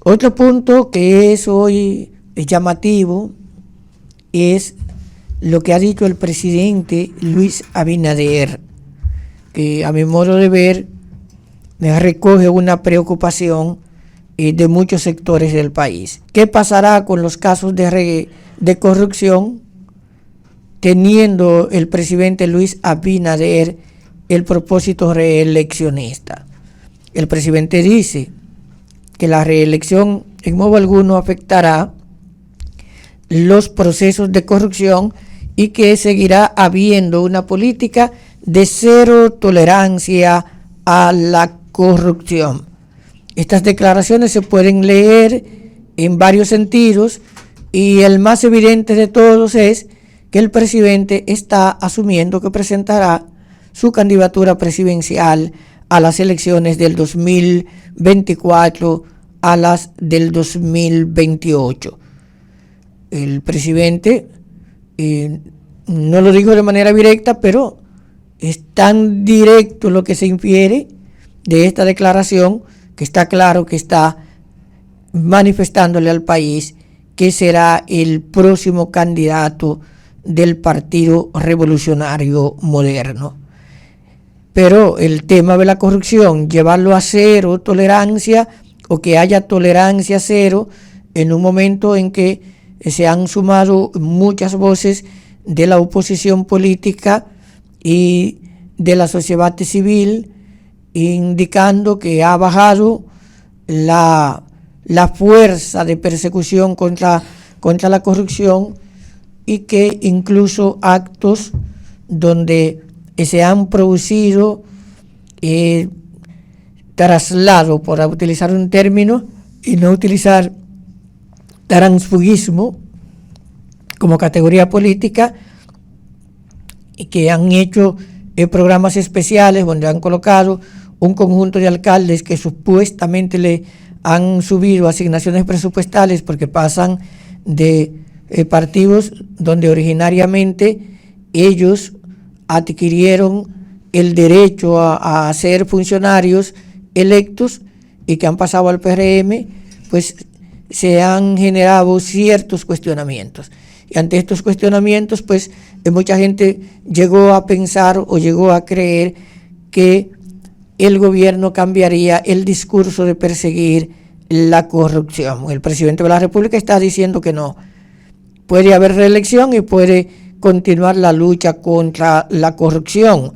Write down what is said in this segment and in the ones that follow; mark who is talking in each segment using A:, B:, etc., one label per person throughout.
A: Otro punto que es hoy llamativo es lo que ha dicho el presidente Luis Abinader, que a mi modo de ver recoge una preocupación de muchos sectores del país. ¿Qué pasará con los casos de corrupción teniendo el presidente Luis Abinader el propósito reeleccionista? El presidente dice que la reelección en modo alguno afectará los procesos de corrupción y que seguirá habiendo una política de cero tolerancia a la corrupción. Estas declaraciones se pueden leer en varios sentidos y el más evidente de todos es que el presidente está asumiendo que presentará su candidatura presidencial a las elecciones del 2024 a las del 2028. El presidente no lo dijo de manera directa, pero es tan directo lo que se infiere de esta declaración que está claro que está manifestándole al país que será el próximo candidato del Partido Revolucionario Moderno. Pero el tema de la corrupción, llevarlo a cero tolerancia o que haya tolerancia cero en un momento en que se han sumado muchas voces de la oposición política y de la sociedad civil, indicando que ha bajado la fuerza de persecución contra la corrupción y que incluso actos donde se han producido traslado, por utilizar un término y no utilizar transfugismo como categoría política, y que han hecho programas especiales donde han colocado un conjunto de alcaldes que supuestamente le han subido asignaciones presupuestales porque pasan de partidos donde originariamente ellos adquirieron el derecho a ser funcionarios electos y que han pasado al PRM, pues se han generado ciertos cuestionamientos. Y ante estos cuestionamientos, pues mucha gente llegó a pensar o llegó a creer que el gobierno cambiaría el discurso de perseguir la corrupción. El presidente de la República está diciendo que no. Puede haber reelección y puede continuar la lucha contra la corrupción.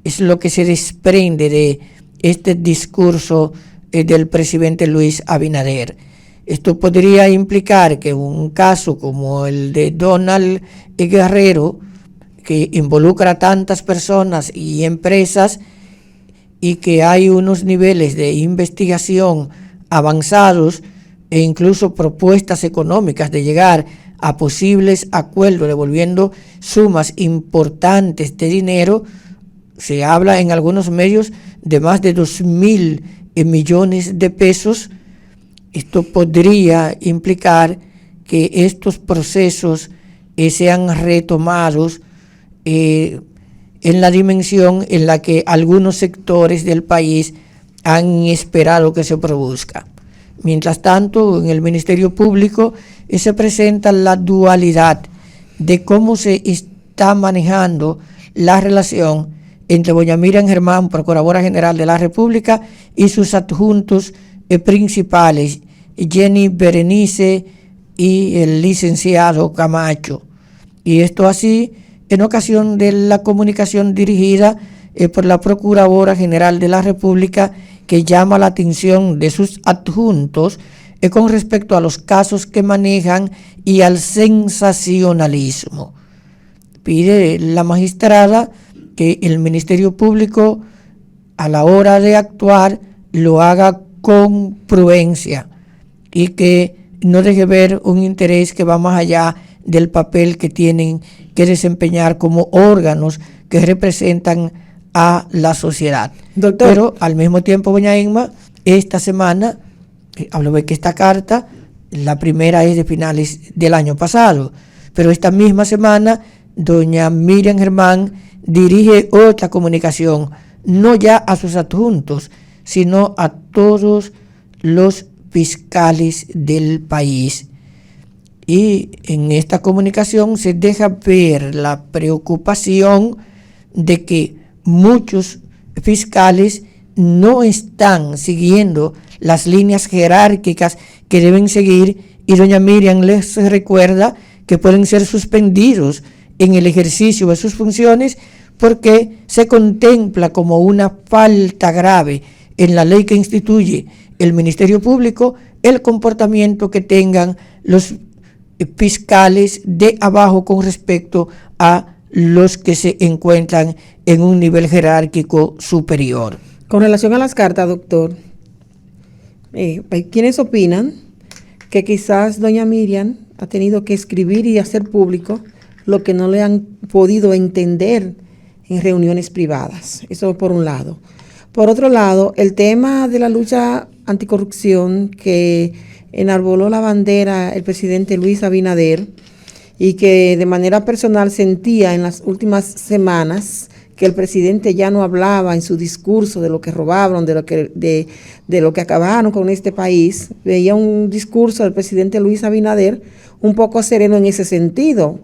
A: Es lo que se desprende de este discurso del presidente Luis Abinader. Esto podría implicar que un caso como el de Donald Guerrero, que involucra a tantas personas y empresas y que hay unos niveles de investigación avanzados e incluso propuestas económicas de llegar a posibles acuerdos devolviendo sumas importantes de dinero, se habla en algunos medios de más de 2.000 millones de pesos. Esto podría implicar que estos procesos sean retomados en la dimensión en la que algunos sectores del país han esperado que se produzca. Mientras tanto, en el Ministerio Público se presenta la dualidad de cómo se está manejando la relación entre doña Miriam Germán, Procuradora General de la República, y sus adjuntos principales, Jenny Berenice y el licenciado Camacho. Y esto así en ocasión de la comunicación dirigida por la Procuradora General de la República, que llama la atención de sus adjuntos con respecto a los casos que manejan y al sensacionalismo. Pide la magistrada que el Ministerio Público, a la hora de actuar, lo haga con prudencia y que no deje ver un interés que va más allá del papel que tienen que desempeñar como órganos que representan a la sociedad. Doctor. Pero al mismo tiempo, doña Emma, esta semana, hablo de que esta carta, la primera es de finales del año pasado, pero esta misma semana, doña Miriam Germán dirige otra comunicación, no ya a sus adjuntos, sino a todos los fiscales del país. Y en esta comunicación se deja ver la preocupación de que muchos fiscales no están siguiendo las líneas jerárquicas que deben seguir, y doña Miriam les recuerda que pueden ser suspendidos en el ejercicio de sus funciones porque se contempla como una falta grave en la ley que instituye el Ministerio Público el comportamiento que tengan los fiscales de abajo con respecto a los que se encuentran en un nivel jerárquico superior.
B: Con relación a las cartas, doctor, hay quienes opinan que quizás doña Miriam ha tenido que escribir y hacer público lo que no le han podido entender en reuniones privadas. Eso por un lado. Por otro lado, el tema de la lucha anticorrupción que enarboló la bandera el presidente Luis Abinader y que de manera personal sentía en las últimas semanas que el presidente ya no hablaba en su discurso de lo que robaron, de lo que acabaron con este país. Veía un discurso del presidente Luis Abinader un poco sereno en ese sentido.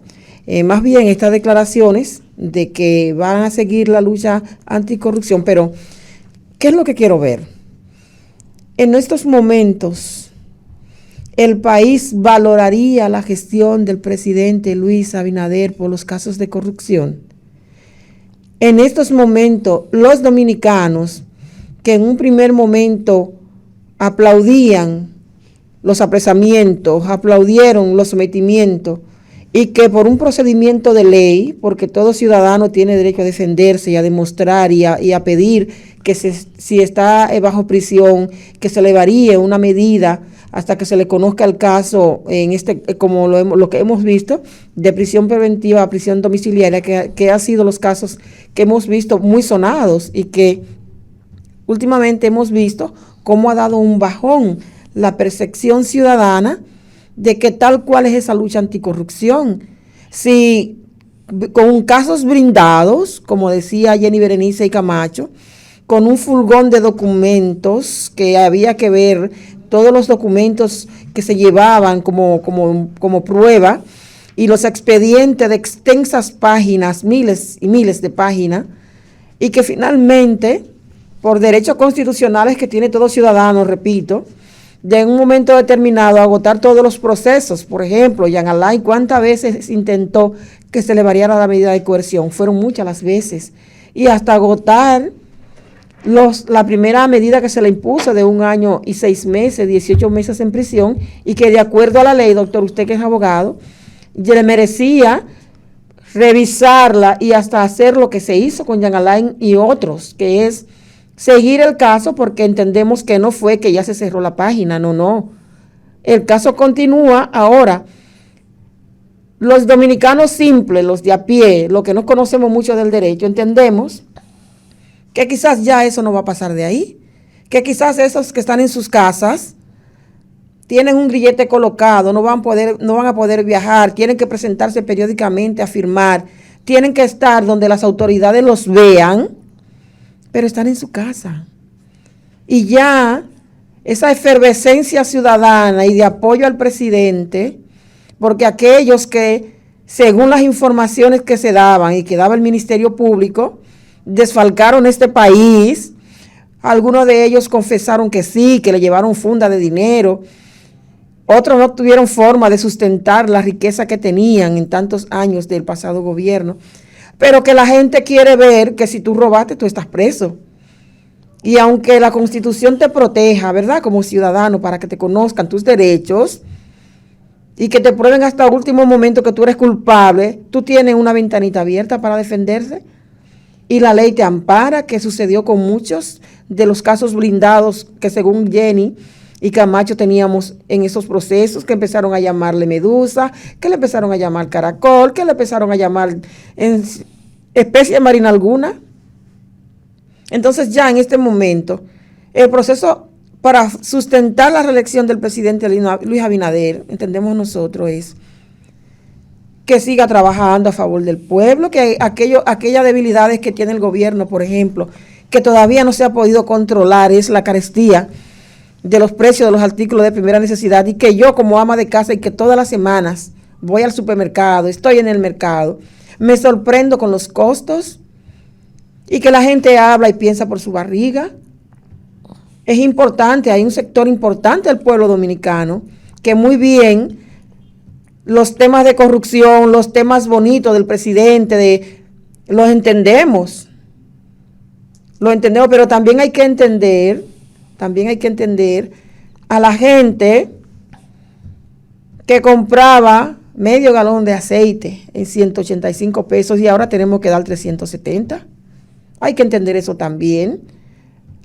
B: Más bien estas declaraciones de que van a seguir la lucha anticorrupción, pero ¿qué es lo que quiero ver? En estos momentos, el país valoraría la gestión del presidente Luis Abinader por los casos de corrupción. En estos momentos, los dominicanos que en un primer momento aplaudían los apresamientos, aplaudieron los sometimientos, y que por un procedimiento de ley, porque todo ciudadano tiene derecho a defenderse y a demostrar y a pedir que si está bajo prisión, que se le varíe una medida hasta que se le conozca el caso, como lo que hemos visto, de prisión preventiva a prisión domiciliaria, que han sido los casos que hemos visto muy sonados y que últimamente hemos visto cómo ha dado un bajón la percepción ciudadana de que tal cual es esa lucha anticorrupción. Si con casos brindados, como decía Jenny Berenice y Camacho, con un furgón de documentos que había que ver, todos los documentos que se llevaban como prueba, y los expedientes de extensas páginas, miles y miles de páginas, y que finalmente, por derechos constitucionales que tiene todo ciudadano, repito, de en un momento determinado agotar todos los procesos. Por ejemplo, Jean Alain, ¿cuántas veces intentó que se le variara la medida de coerción? Fueron muchas las veces. Y hasta agotar la primera medida que se le impuso de 1 año y 6 meses, 18 meses en prisión, y que de acuerdo a la ley, doctor, usted que es abogado, le merecía revisarla y hasta hacer lo que se hizo con Jean Alain y otros, que es seguir el caso, porque entendemos que no fue que ya se cerró la página, no. El caso continúa ahora. Los dominicanos simples, los de a pie, los que no conocemos mucho del derecho, entendemos que quizás ya eso no va a pasar de ahí, que quizás esos que están en sus casas tienen un grillete colocado, no van a poder viajar, tienen que presentarse periódicamente a firmar, tienen que estar donde las autoridades los vean, pero están en su casa. Y ya esa efervescencia ciudadana y de apoyo al presidente, porque aquellos que, según las informaciones que se daban y que daba el Ministerio Público, desfalcaron este país, algunos de ellos confesaron que sí, que le llevaron funda de dinero, otros no tuvieron forma de sustentar la riqueza que tenían en tantos años del pasado gobierno, pero que la gente quiere ver que si tú robaste, tú estás preso. Y aunque la Constitución te proteja, ¿verdad?, como ciudadano, para que te conozcan tus derechos y que te prueben hasta el último momento que tú eres culpable, tú tienes una ventanita abierta para defenderse. Y la ley te ampara, que sucedió con muchos de los casos blindados que según Jenny y Camacho teníamos en esos procesos, que empezaron a llamarle Medusa, que le empezaron a llamar Caracol, que le empezaron a llamar en especie marina alguna. Entonces ya en este momento, el proceso para sustentar la reelección del presidente Luis Abinader, entendemos nosotros, es que siga trabajando a favor del pueblo, que aquellas debilidades que tiene el gobierno, por ejemplo, que todavía no se ha podido controlar, es la carestía de los precios de los artículos de primera necesidad, y que yo como ama de casa y que todas las semanas voy al supermercado, estoy en el mercado, me sorprendo con los costos y que la gente habla y piensa por su barriga. Es importante, hay un sector importante del pueblo dominicano que muy bien los temas de corrupción, los temas bonitos del presidente, los entendemos, pero también hay que entender a la gente que compraba medio galón de aceite en 185 pesos y ahora tenemos que dar 370. Hay que entender eso también.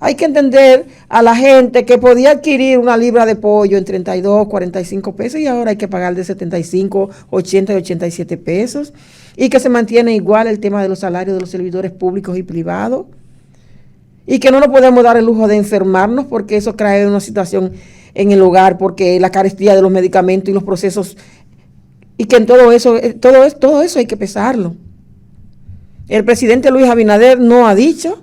B: Hay que entender a la gente que podía adquirir una libra de pollo en 32, 45 pesos y ahora hay que pagar de 75, 80 y 87 pesos. Y que se mantiene igual el tema de los salarios de los servidores públicos y privados. Y que no nos podemos dar el lujo de enfermarnos porque eso trae una situación en el hogar, porque la carestía de los medicamentos y los procesos, y que en todo eso hay que pesarlo. El presidente Luis Abinader no ha dicho,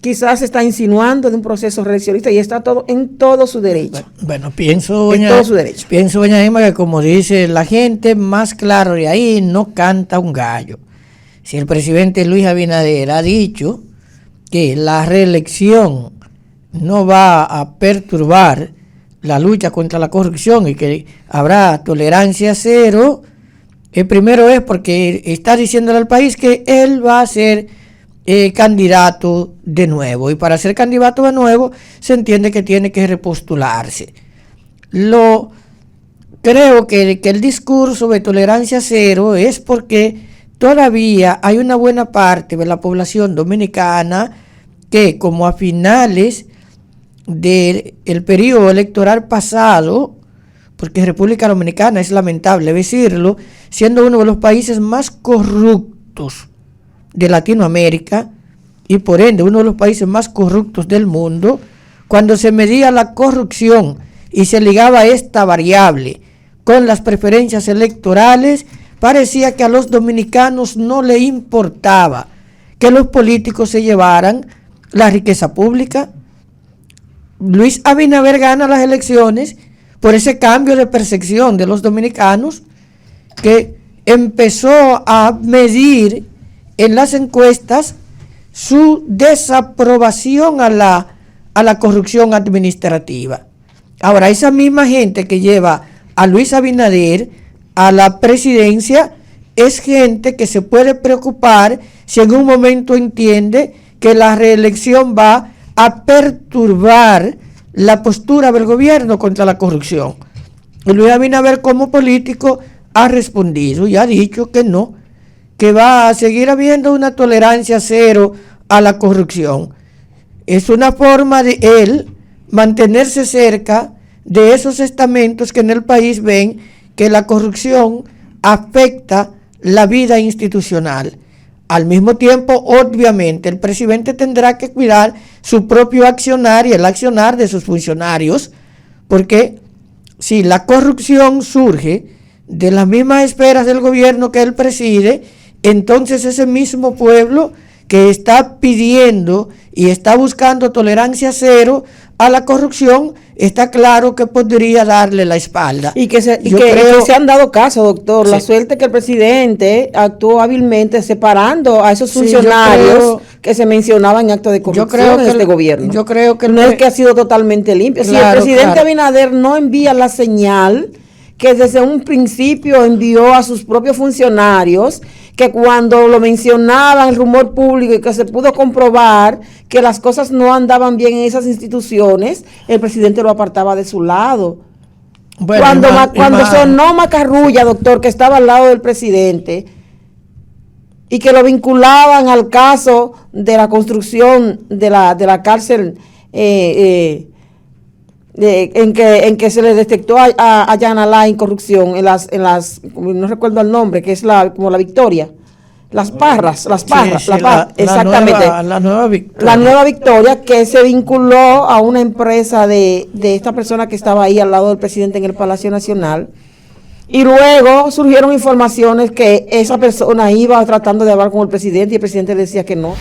B: quizás está insinuando de un proceso reeleccionista y está todo en todo su derecho.
A: Bueno, pienso, doña Emma, que como dice la gente, más claro de ahí no canta un gallo. Si el presidente Luis Abinader ha dicho que la reelección no va a perturbar la lucha contra la corrupción y que habrá tolerancia cero, el primero es porque está diciéndole al país que él va a ser candidato de nuevo, y para ser candidato de nuevo se entiende que tiene que repostularse. Creo que el discurso de tolerancia cero es porque todavía hay una buena parte de la población dominicana que, como a finales del periodo electoral pasado, porque República Dominicana, es lamentable decirlo, siendo uno de los países más corruptos de Latinoamérica y por ende uno de los países más corruptos del mundo, cuando se medía la corrupción y se ligaba esta variable con las preferencias electorales, parecía que a los dominicanos no le importaba que los políticos se llevaran la riqueza pública. Luis Abinader gana las elecciones por ese cambio de percepción de los dominicanos, que empezó a medir en las encuestas su desaprobación a la corrupción administrativa. Ahora, esa misma gente que lleva a Luis Abinader a la presidencia es gente que se puede preocupar si en un momento entiende que la reelección va a perturbar la postura del gobierno contra la corrupción. Y Luis Abinader, como político, ha respondido y ha dicho que no, que va a seguir habiendo una tolerancia cero a la corrupción. Es una forma de él mantenerse cerca de esos estamentos que en el país ven que la corrupción afecta la vida institucional. Al mismo tiempo, obviamente, el presidente tendrá que cuidar su propio accionar y el accionar de sus funcionarios, porque si la corrupción surge de las mismas esferas del gobierno que él preside, entonces ese mismo pueblo que está pidiendo y está buscando tolerancia cero a la corrupción, está claro que podría darle la espalda.
B: Y que se han dado caso, doctor. Sí. La suerte que el presidente actuó hábilmente separando a esos funcionarios que se mencionaban en actos de corrupción en este gobierno.
A: Yo creo que
B: no es que ha sido totalmente limpio.
A: Claro,
B: si el presidente Abinader no envía la señal que desde un principio envió a sus propios funcionarios, que cuando lo mencionaban el rumor público y que se pudo comprobar que las cosas no andaban bien en esas instituciones, el presidente lo apartaba de su lado. Bueno, cuando sonó Macarrulla, doctor, que estaba al lado del presidente y que lo vinculaban al caso de la construcción de la cárcel en que se le detectó a Jan Alain corrupción en las no recuerdo el nombre, que es como la Victoria, las Parras, exactamente,
A: la nueva Victoria.
B: La nueva Victoria, que se vinculó a una empresa de esta persona que estaba ahí al lado del presidente en el Palacio Nacional. Y luego surgieron informaciones que esa persona iba tratando de hablar con el presidente y el presidente decía que no.